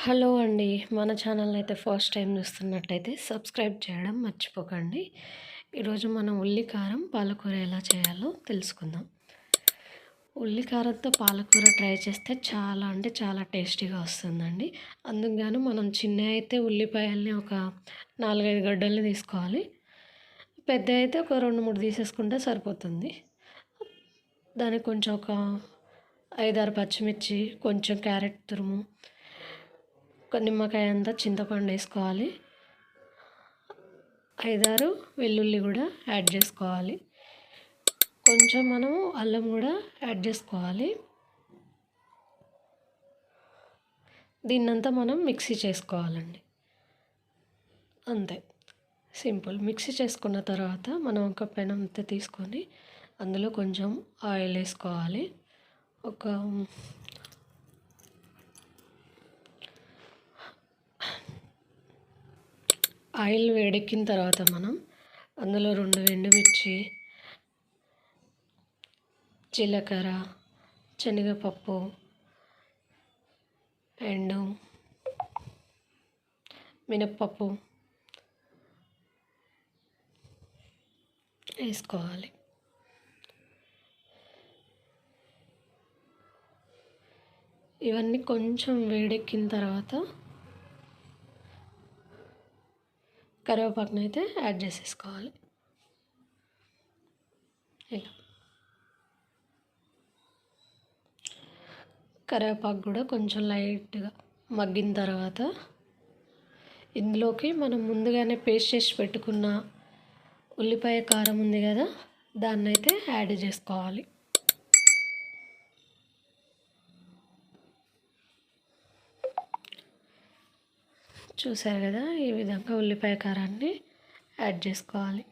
Hello అండి. మన ఛానల్‌ని అయితే ఫస్ట్ టైం చూస్తున్నట్టయితే సబ్స్క్రైబ్ చేయడం మర్చిపోకండి. ఈరోజు మనం ఉల్లి కారం పాలకూర ఎలా చేయాలో తెలుసుకుందాం. ఉల్లి కారంతో పాలకూర ట్రై చేస్తే చాలా అంటే చాలా టేస్టీగా వస్తుందండి. అందుకు గాను మనం చిన్నవి అయితే ఉల్లిపాయల్ని ఒక 4, 5 గడ్డల్ని తీసుకోవాలి. పెద్దవి అయితే ఒక 2, 3 తీసేసుకుంటే సరిపోతుంది. దానికి కొంచెం ఒక 5, 6 పచ్చిమిర్చి, కొంచెం క్యారెట్ తురుము, ఒక నిమ్మకాయ అంతా చింతపండు వేసుకోవాలి. 5, 6 వెల్లుల్లి కూడా యాడ్ చేసుకోవాలి. కొంచెం మనం అల్లం కూడా యాడ్ చేసుకోవాలి. దీన్నంతా మనం మిక్సీ చేసుకోవాలండి. అంతే, సింపుల్. మిక్సీ చేసుకున్న తర్వాత మనం ఒక పెనం తీసుకొని అందులో కొంచెం ఆయిల్ వేసుకోవాలి. ఒక ఆయిల్ వేడెక్కిన తర్వాత మనం అందులో 2 ఎండుమిర్చి, జీలకర్ర, శనగపప్పు అండ్ మినప్పప్పు వేసుకోవాలి. ఇవన్నీ కొంచెం వేడెక్కిన తర్వాత కరివేపాకునైతే యాడ్ చేసేసుకోవాలి. ఇలా కరివేపాకు కూడా కొంచెం లైట్గా మగ్గిన తర్వాత ఇందులోకి మనం ముందుగానే పేస్ట్ చేసి పెట్టుకున్న ఉల్లిపాయ కారం ఉంది కదా, దాన్నైతే యాడ్ చేసుకోవాలి. చూసారు కదా, ఈ విధంగా ఉల్లిపాయ కారాన్ని యాడ్ చేసుకోవాలి.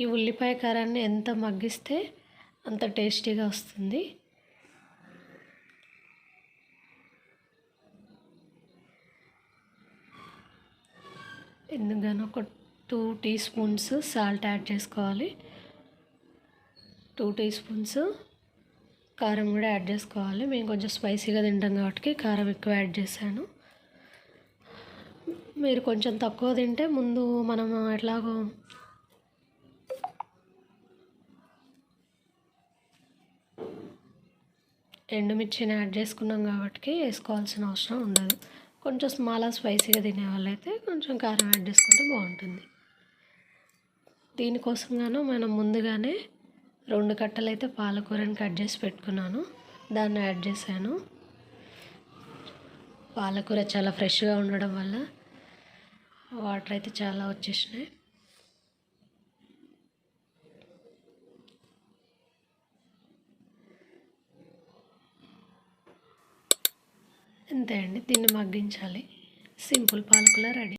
ఈ ఉల్లిపాయ కారాన్ని ఎంత మగ్గిస్తే అంత టేస్టీగా వస్తుంది. ఎందుకని ఒక 2 టీ స్పూన్స్ సాల్ట్ యాడ్ చేసుకోవాలి. 2 టీ స్పూన్స్ కారం కూడా యాడ్ చేసుకోవాలి. మేము కొంచెం స్పైసీగా తింటాం కాబట్టి కారం ఎక్కువ యాడ్ చేశాను. మీరు కొంచెం తక్కువ తింటే ముందు మనం ఎట్లాగో ఎండుమిర్చిని యాడ్ చేసుకున్నాం కాబట్టి వేసుకోవాల్సిన అవసరం ఉండదు. కొంచెం స్పైసీగా తినే వాళ్ళైతే కొంచెం కారం యాడ్ చేసుకుంటే బాగుంటుంది. దీనికోసంగాను మనం ముందుగానే 2 కట్టలు అయితే పాలకూరని కట్ చేసి పెట్టుకున్నాను, దాన్ని యాడ్ చేశాను. పాలకూర చాలా ఫ్రెష్గా ఉండడం వల్ల వాటర్ అయితే చాలా వచ్చేసినాయి. అంతే అండి, దీన్ని మగ్గించాలి. సింపుల్ పాలకూర రెడీ.